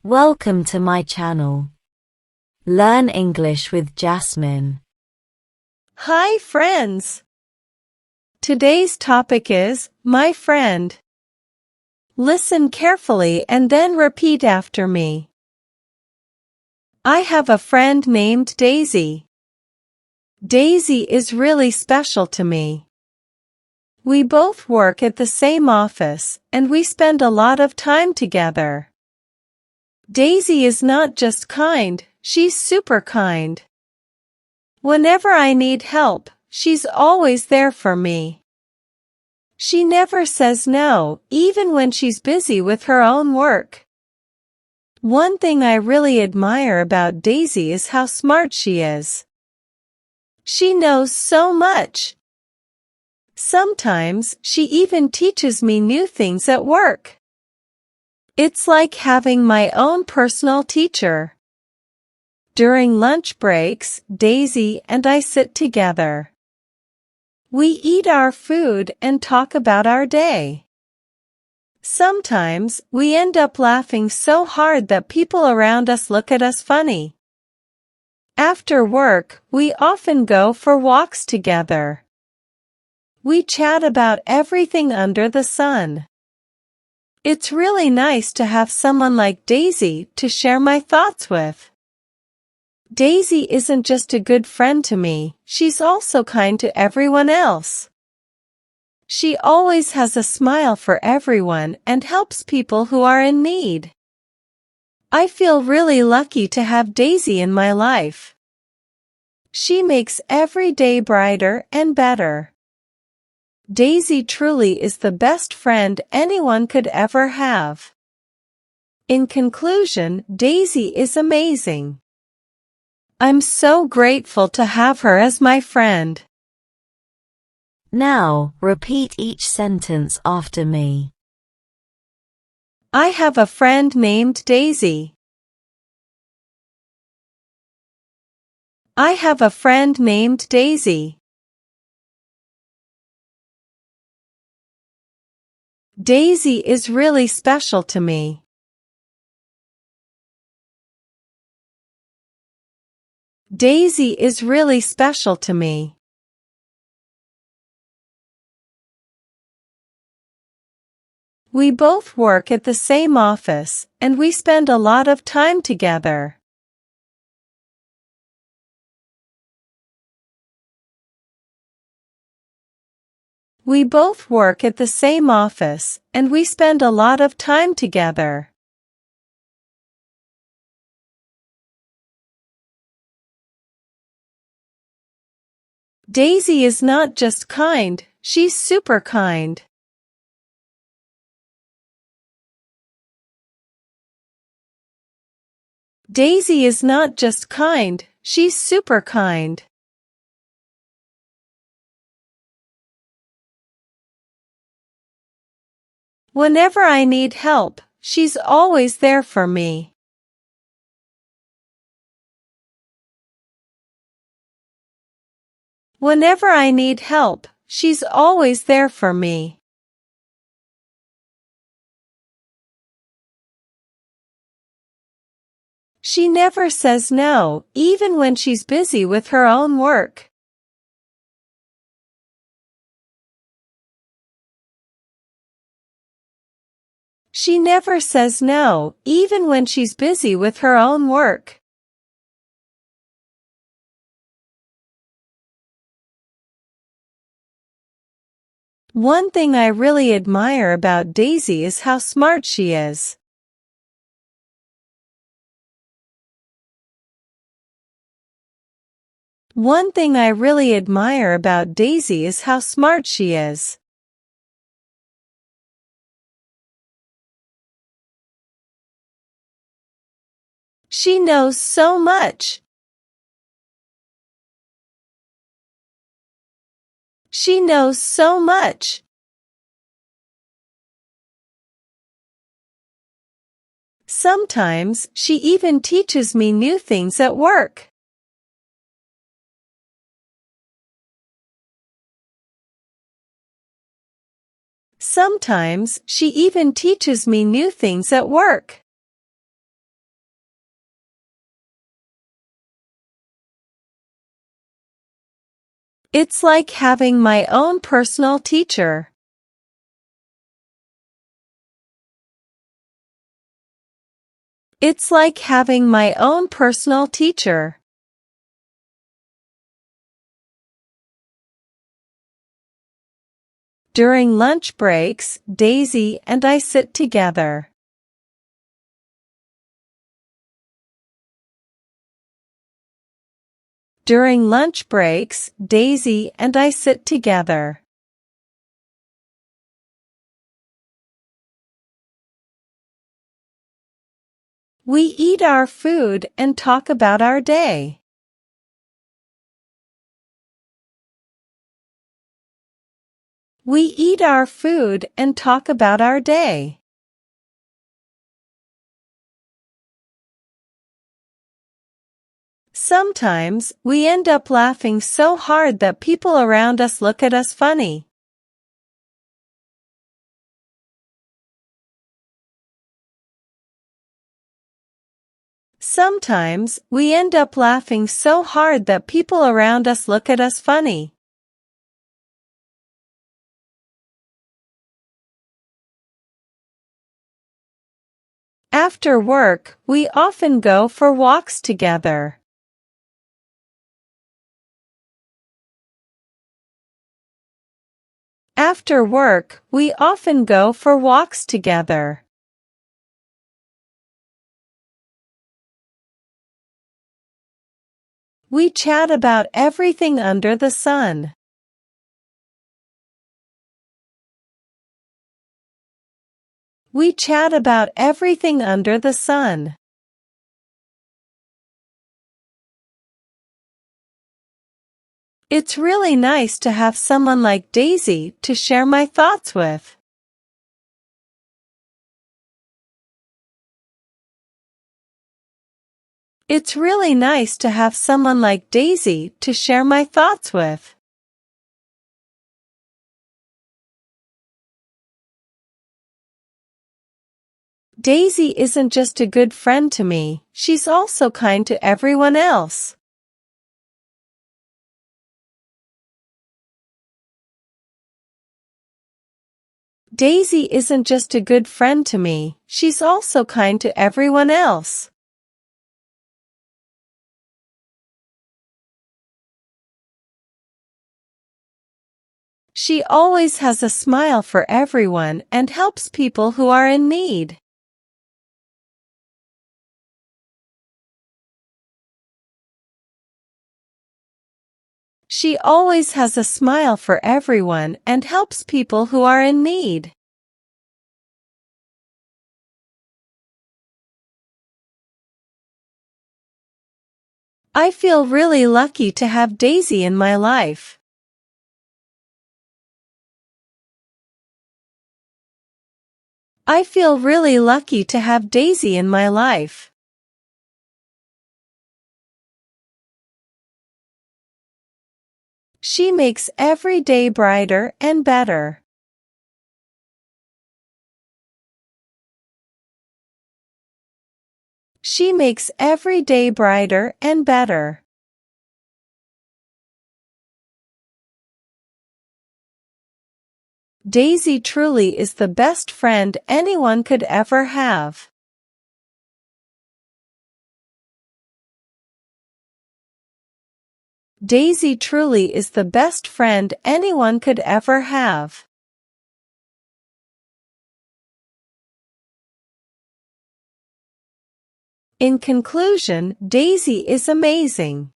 Welcome to my channel. Learn English with Jasmine. Hi friends! Today's topic is, my friend. Listen carefully and then repeat after me. I have a friend named Daisy. Daisy is really special to me. We both work at the same office, and we spend a lot of time together. Daisy is not just kind, she's super kind. Whenever I need help, she's always there for me. She never says no, even when she's busy with her own work. One thing I really admire about Daisy is how smart she is. She knows so much. Sometimes she even teaches me new things at work. It's like having my own personal teacher. During lunch breaks, Daisy and I sit together. We eat our food and talk about our day. Sometimes we end up laughing so hard that people around us look at us funny. After work, we often go for walks together. We chat about everything under the sun. It's really nice to have someone like Daisy to share my thoughts with. Daisy isn't just a good friend to me, she's also kind to everyone else. She always has a smile for everyone and helps people who are in need. I feel really lucky to have Daisy in my life. She makes every day brighter and better. Daisy truly is the best friend anyone could ever have. In conclusion, Daisy is amazing. I'm so grateful to have her as my friend. Now, repeat each sentence after me. I have a friend named Daisy. I have a friend named Daisy. Daisy is really special to me. Daisy is really special to me. We both work at the same office, and we spend a lot of time together. We both work at the same office, and we spend a lot of time together. Daisy is not just kind, she's super kind. Daisy is not just kind, she's super kind. Whenever I need help, she's always there for me. Whenever I need help, she's always there for me. She never says no, even when she's busy with her own work. She never says no, even when she's busy with her own work. One thing I really admire about Daisy is how smart she is. One thing I really admire about Daisy is how smart she is. She knows so much. She knows so much. Sometimes she even teaches me new things at work. Sometimes she even teaches me new things at work. It's like having my own personal teacher. It's like having my own personal teacher. During lunch breaks, Daisy and I sit together. During lunch breaks, Daisy and I sit together. We eat our food and talk about our day. We eat our food and talk about our day. Sometimes, we end up laughing so hard that people around us look at us funny. Sometimes, we end up laughing so hard that people around us look at us funny. After work, we often go for walks together. After work, we often go for walks together. We chat about everything under the sun. We chat about everything under the sun. It's really nice to have someone like Daisy to share my thoughts with. It's really nice to have someone like Daisy to share my thoughts with. Daisy isn't just a good friend to me, she's also kind to everyone else. Daisy isn't just a good friend to me, she's also kind to everyone else. She always has a smile for everyone and helps people who are in need. She always has a smile for everyone and helps people who are in need. I feel really lucky to have Daisy in my life. I feel really lucky to have Daisy in my life. She makes every day brighter and better. She makes every day brighter and better. Daisy truly is the best friend anyone could ever have. Daisy truly is the best friend anyone could ever have. In conclusion, Daisy is amazing.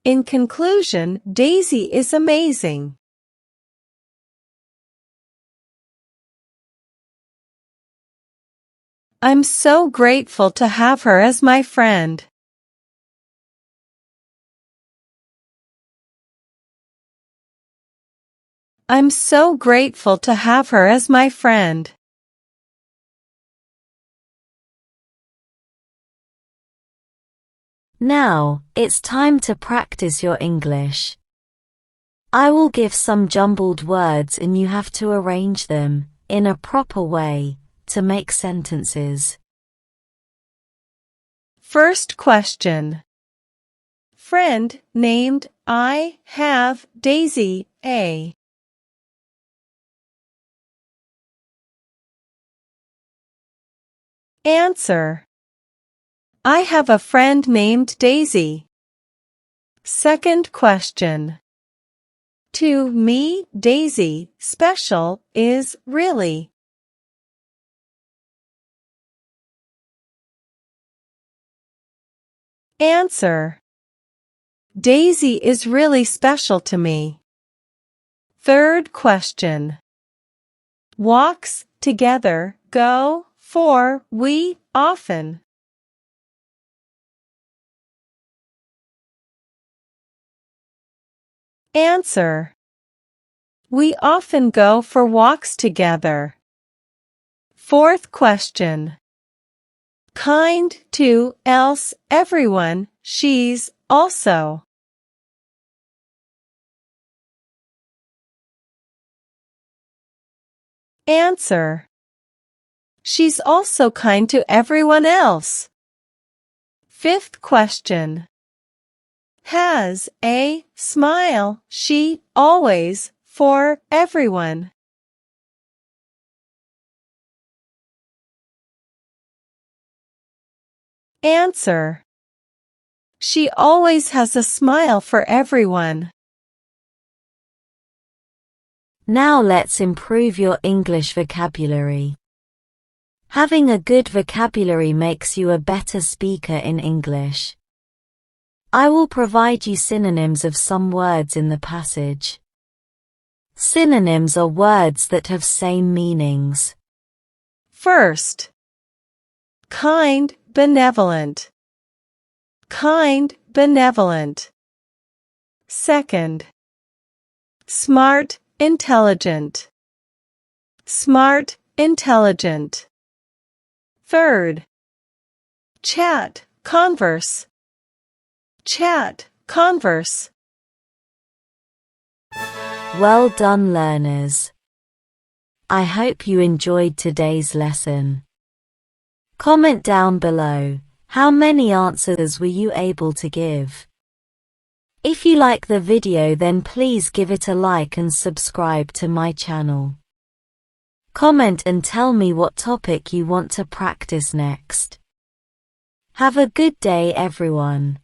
In conclusion, Daisy is amazing. I'm so grateful to have her as my friend. I'm so grateful to have her as my friend. Now, it's time to practice your English. I will give some jumbled words and you have to arrange them, in a proper way, to make sentences. First question. Friend named I have Daisy A. Answer. I have a friend named Daisy. Second question. To me, Daisy, special, is really. Answer. Daisy is really special to me. Third question. Walks, together, go, for, we, often. Answer. We often go for walks together. Fourth question. Kind to, else, everyone, she's, also. Answer. She's also kind to everyone else. Fifth question. Has a smile, she, always, for everyone. Answer. She always has a smile for everyone. Now let's improve your English vocabulary. Having a good vocabulary makes you a better speaker in English. I will provide you synonyms of some words in the passage. Synonyms are words that have same meanings. First. Kind, benevolent. Kind, benevolent. Second. Smart, intelligent. Smart, intelligent. Third. Chat, converse. Chat, converse. Well done, learners. I hope you enjoyed today's lesson. Comment down below, how many answers were you able to give? If you like the video, then please give it a like and subscribe to my channel. Comment and tell me what topic you want to practice next. Have a good day, everyone.